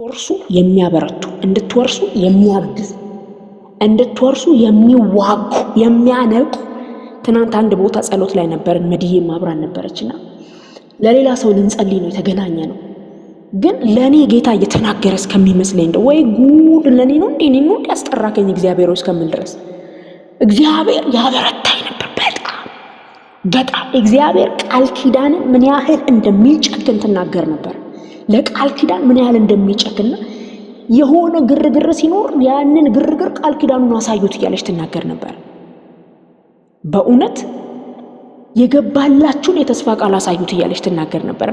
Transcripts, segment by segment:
ወርሱ የሚያበረቱ እንድትወርሱ የሚያግዝ እንድትወርሱ የሚዋጉ የሚያነቁ። ትናንት አንድ ቦታ ጸሎት ላይ ነበርን፣ መድዬም አብራን ነበረችና ለሌላ ሰው ልንጸልይ ነው የተገናኘ ነው። ግን ለኔ ጌታ እየተናገረ እስከሚመስለኝ እንደው ወይ ጉድ ለኔ ነው እንዴ ነው ያስጠራከኝ እግዚአብሔር እስከምል ድረስ እግዚአብሔር ያበረታኝ ነበር። በጣም እግዚአብሔር ቃል ኪዳንን ምን ያህል እንደሚጨክን ትናገር ነበር። ለቃል ኪዳን ምን ያህል እንደሚጨክና የሆነ ግርግር ሲኖር ያንን ግርግር ቃል ኪዳኑን አሳዩት እያለች ትናገር ነበር። በእውነት የገባላችሁን የተስፋ ቃል አሳዩት እያለች ትናገር ነበር።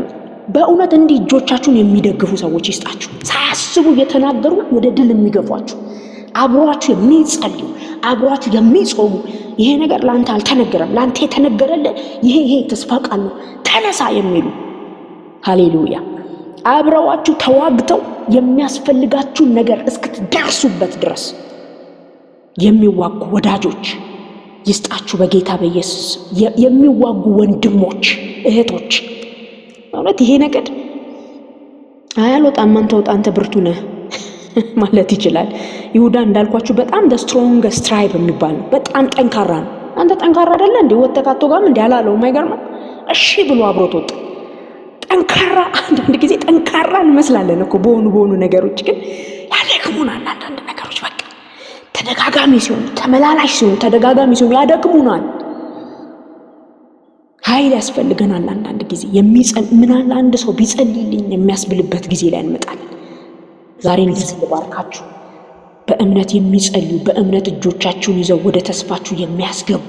በእውነት እንዲህ እጆቻችሁን የሚደግፉ ሰዎች ይስጣችሁ፣ ሳያስቡ እየተናገሩ ወደ ድል የሚገፏችሁ፣ አብሯችሁ የሚጸልዩ፣ አብሯችሁ የሚጾሙ። ይሄ ነገር ላንተ አልተነገረም፣ ላንተ የተነገረልህ ይሄ ተስፋ ቃል ነው፣ ተነሳ የሚሉ ሃሌሉያ። አብረዋችሁ ተዋግተው የሚያስፈልጋችሁን ነገር እስክትደርሱበት ድረስ የሚዋጉ ወዳጆች ይስጣችሁ በጌታ በኢየሱስ። የሚዋጉ ወንድሞች እህቶች፣ ማለት ይሄ ነገድ አያልወጣም አንተ ወጣ አንተ ብርቱ ነህ ማለት ይችላል። ይሁዳ እንዳልኳችሁ በጣም the strongest tribe የሚባል ነው። በጣም ጠንካራ ነው። አንተ ጠንካራ አይደለ እንዴ ወተካቶ ጋም እንዴ አላለው? የማይገርም እሺ ብሎ አብሮት ወጣ። ጠንካራ አንዳንድ ጊዜ ጠንካራ እንመስላለን እኮ በሆኑ ነገሮች፣ ግን ያደክሙናል። አንዳንድ ነገሮች በቃ ተደጋጋሚ ሲሆን ተመላላሽ ሲሆን ተደጋጋሚ ሲሆን ያደክሙናል። ኃይል ያስፈልገናል። አንዳንድ ጊዜ ምናል አንድ ሰው ቢጸልይልኝ የሚያስብልበት ጊዜ ላይ እንመጣለን። ዛሬ እንደዚህ ልባርካችሁ። በእምነት የሚጸልዩ በእምነት እጆቻችሁን ይዘው ወደ ተስፋችሁ የሚያስገቡ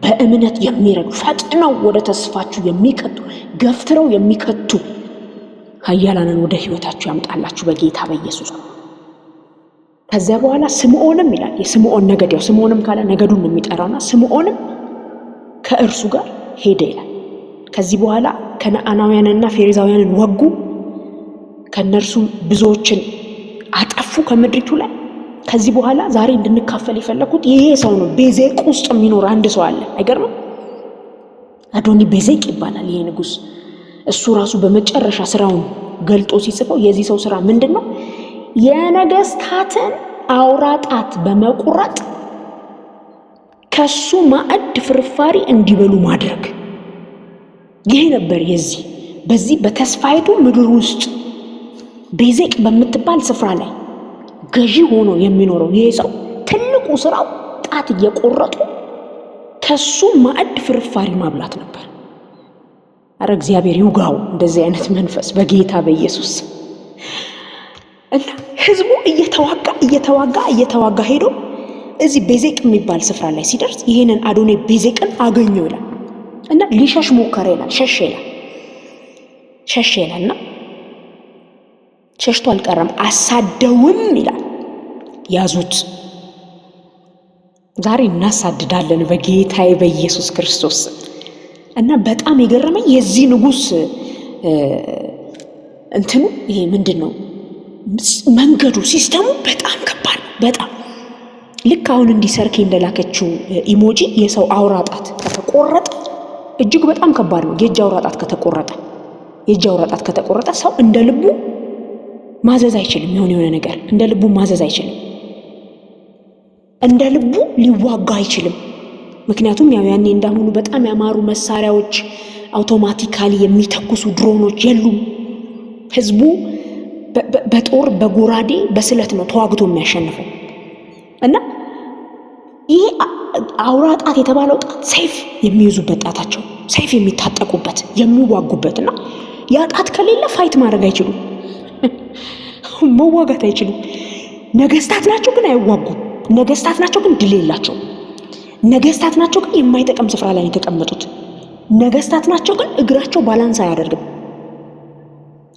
በእምነት የሚረዱ ፈጥነው ወደ ተስፋችሁ የሚከቱ ገፍትረው የሚከቱ ኃያላንን ወደ ህይወታችሁ ያምጣላችሁ በጌታ በኢየሱስ። ከዚያ በኋላ ስምዖንም ይላል የስምዖን ነገድ፣ ያው ስምዖንም ካለ ነገዱን የሚጠራውና ስምዖንም ከእርሱ ጋር ሄደ ይላል። ከዚህ በኋላ ከነዓናውያንና ፌሪዛውያንን ወጉ፣ ከነርሱም ብዙዎችን አጠፉ ከምድሪቱ ላይ። ከዚህ በኋላ ዛሬ እንድንካፈል የፈለኩት ይሄ ሰው ነው። ቤዜቅ ውስጥ የሚኖር አንድ ሰው አለ። አይገርምም? አዶኒ ቤዜቅ ይባላል ይሄ ንጉስ። እሱ ራሱ በመጨረሻ ስራውን ገልጦ ሲጽፈው የዚህ ሰው ስራ ምንድነው? የነገስታትን አውራ ጣት በመቁረጥ ከሱ ማዕድ ፍርፋሪ እንዲበሉ ማድረግ። ይሄ ነበር በዚህ በተስፋይቱ ምድር ውስጥ ቤዜቅ በምትባል ስፍራ ላይ ገዢ ሆኖ የሚኖረው ይሄ ሰው ትልቁ ስራው ጣት እየቆረጡ ከሱ ማዕድ ፍርፋሪ ማብላት ነበር። አረ እግዚአብሔር ይውጋው እንደዚህ አይነት መንፈስ በጌታ በኢየሱስ። እና ህዝቡ እየተዋጋ ሄዶ እዚህ ቤዜቅ የሚባል ስፍራ ላይ ሲደርስ ይሄንን አዶኔ ቤዜቅን አገኘው ይላል። እና ሊሸሽ ሞከረ ይላል። ሸሸ ይላልና ሸሽቶ አልቀረም፣ አሳደውም ይላል። ያዙት። ዛሬ እናሳድዳለን በጌታዬ በኢየሱስ ክርስቶስ። እና በጣም የገረመኝ የዚህ ንጉስ እንትኑ ይሄ ምንድነው መንገዱ፣ ሲስተሙ በጣም ከባድ ነው። በጣም ልክ አሁን እንዲሰርኬ እንደላከችው ኢሞጂ የሰው አውራ ጣት ከተቆረጠ እጅግ በጣም ከባድ ነው። የእጅ አውራ ጣት ከተቆረጠ ሰው እንደ ልቡ ማዘዝ አይችልም። የሆነ ነገር እንደ ልቡ ማዘዝ አይችልም። እንደ ልቡ ሊዋጋ አይችልም። ምክንያቱም ያኔ እንዳሁኑ በጣም ያማሩ መሳሪያዎች አውቶማቲካሊ የሚተኩሱ ድሮኖች የሉም። ህዝቡ በጦር በጎራዴ በስለት ነው ተዋግቶ የሚያሸንፈው። እና ይሄ አውራ ጣት የተባለው ጣት ሰይፍ የሚይዙበት ጣታቸው፣ ሰይፍ የሚታጠቁበት የሚዋጉበት። እና ያ ጣት ከሌለ ፋይት ማድረግ አይችሉም፣ መዋጋት አይችሉም። ነገስታት ናቸው ግን አይዋጉም። ነገስታት ናቸው ግን ድል የላቸው። ነገስታት ናቸው ግን የማይጠቀም ስፍራ ላይ የተቀመጡት። ነገስታት ናቸው ግን እግራቸው ባላንስ አያደርግም።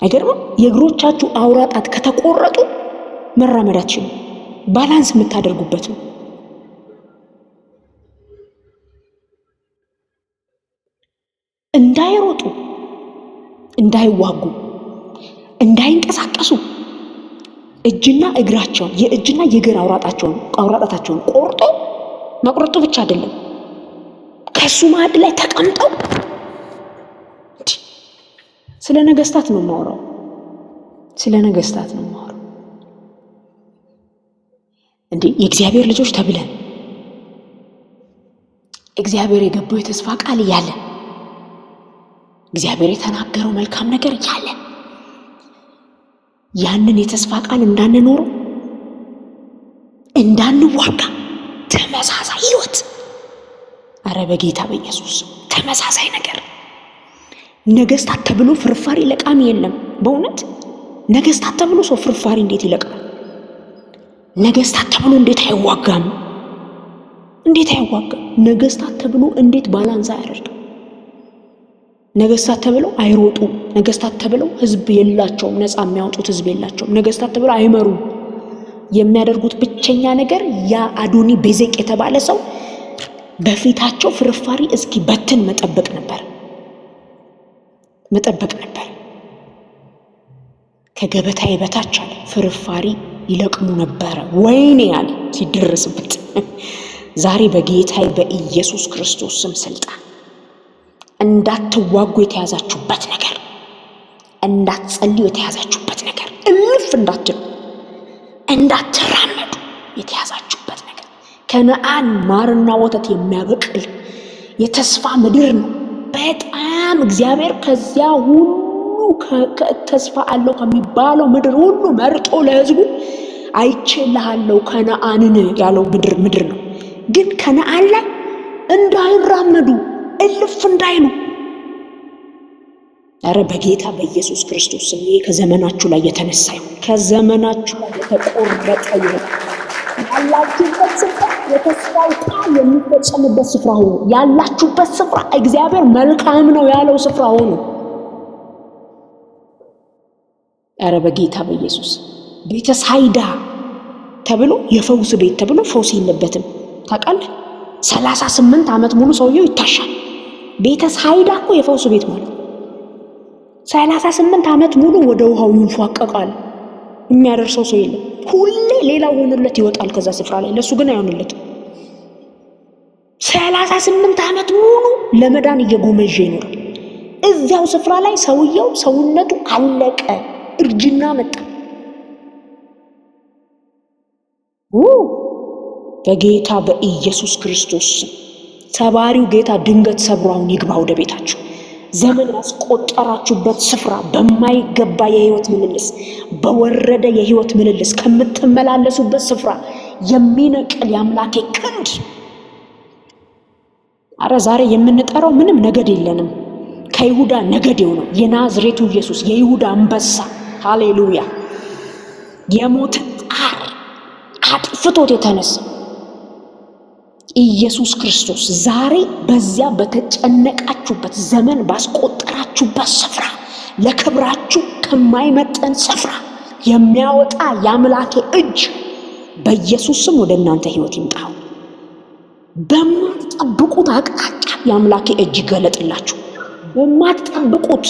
አይገርምም? የእግሮቻችሁ አውራ ጣት ከተቆረጡ መራመድ አትችሉም። ባላንስ የምታደርጉበት ነው። እንዳይሮጡ፣ እንዳይዋጉ፣ እንዳይንቀሳቀሱ እጅና እግራቸውን የእጅና የእግር አውራጣቸውን ቆርጦ መቁረጡ ብቻ አይደለም፣ ከሱ ማዕድ ላይ ተቀምጠው። ስለ ነገስታት ነው የማወራው። ስለ ነገስታት ነው የማወራው። እንዴ የእግዚአብሔር ልጆች ተብለን እግዚአብሔር የገባው የተስፋ ቃል እያለ እግዚአብሔር የተናገረው መልካም ነገር እያለ ያንን የተስፋ ቃል እንዳንኖረው እንዳንዋጋ ተመሳሳይ ህይወት፣ አረ በጌታ በኢየሱስ ተመሳሳይ ነገር። ነገስታት ተብሎ ፍርፋሪ ለቃሚ የለም። በእውነት ነገስታት ተብሎ ሰው ፍርፋሪ እንዴት ይለቅማል? ነገስታት ተብሎ እንዴት አይዋጋም? እንዴት አይዋጋም? ነገስታት ተብሎ እንዴት ባላንስ አያደርግም? ነገስታት ተብለው አይሮጡ። ነገስታት ተብለው ህዝብ የላቸውም፣ ነፃ የሚያወጡት ህዝብ የላቸውም። ነገስታት ተብለው አይመሩም። የሚያደርጉት ብቸኛ ነገር ያ አዶኒ ቤዜቅ የተባለ ሰው በፊታቸው ፍርፋሪ እስኪ በትን መጠበቅ ነበር። ከገበታዬ በታች አለ ፍርፋሪ ይለቅሙ ነበረ። ወይኔ ያለ ሲደርስበት ዛሬ በጌታዬ በኢየሱስ ክርስቶስ ስም ስልጣን እንዳትዋጉ የተያዛችሁበት ነገር፣ እንዳትጸልዩ የተያዛችሁበት ነገር፣ እልፍ እንዳትሉ እንዳትራመዱ የተያዛችሁበት ነገር። ከነአን ማርና ወተት የሚያበቅል የተስፋ ምድር ነው። በጣም እግዚአብሔር ከዚያ ሁሉ ተስፋ አለው ከሚባለው ምድር ሁሉ መርጦ ለህዝቡ አይቼልሃለሁ ከነአንን ያለው ምድር ነው። ግን ከነአን ላይ እንዳይራመዱ እልፍ እንዳይሉ፣ ኧረ በጌታ በኢየሱስ ክርስቶስ ስም ይሄ ከዘመናችሁ ላይ የተነሳ ይሁን። ከዘመናችሁ ላይ የተቆረጠ ይሁን። ያላችሁበት ስፍራ የተስፋው ቃል የሚፈጸምበት ስፍራ ሆኑ። ያላችሁበት ስፍራ እግዚአብሔር መልካም ነው ያለው ስፍራ ሆኑ። ኧረ በጌታ በኢየሱስ ቤተሳይዳ ተብሎ የፈውስ ቤት ተብሎ ፈውስ የለበትም። ታውቃለህ? 38 ዓመት ሙሉ ሰውየው ይታሻል። ቤተሳይዳ እኮ የፈውስ ቤት ማለት 38 ዓመት ሙሉ ወደ ውሃው ይንፏቀቃል። የሚያደርሰው ሰው የለም። ሁሌ ሌላው ሆኖለት ይወጣል ከዛ ስፍራ ላይ፣ ለሱ ግን አይሆንለትም። 38 ዓመት ሙሉ ለመዳን እየጎመጀ ይኖራል። እዚያው ስፍራ ላይ ሰውየው ሰውነቱ አለቀ፣ እርጅና መጣ። በጌታ በኢየሱስ ክርስቶስ ሰባሪው ጌታ ድንገት ሰብሯውን ይግባ ወደ ቤታችሁ። ዘመን ያስቆጠራችሁበት ስፍራ በማይገባ የህይወት ምልልስ፣ በወረደ የህይወት ምልልስ ከምትመላለሱበት ስፍራ የሚነቅል የአምላኬ ክንድ። አረ ዛሬ የምንጠራው ምንም ነገድ የለንም። ከይሁዳ ነገድ የሆነው የናዝሬቱ ኢየሱስ የይሁዳ አንበሳ፣ ሃሌሉያ፣ የሞትን ጣር አጥፍቶት የተነሳ ኢየሱስ ክርስቶስ ዛሬ በዚያ በተጨነቃችሁበት ዘመን ባስቆጠራችሁበት ስፍራ ለክብራችሁ ከማይመጠን ስፍራ የሚያወጣ የአምላኬ እጅ በኢየሱስ ስም ወደ እናንተ ህይወት ይምጣው። በማትጠብቁት አቅጣጫ የአምላኬ እጅ ይገለጥላችሁ። በማትጠብቁት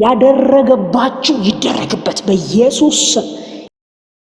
ያደረገባችሁ ይደረግበት በኢየሱስ ስም።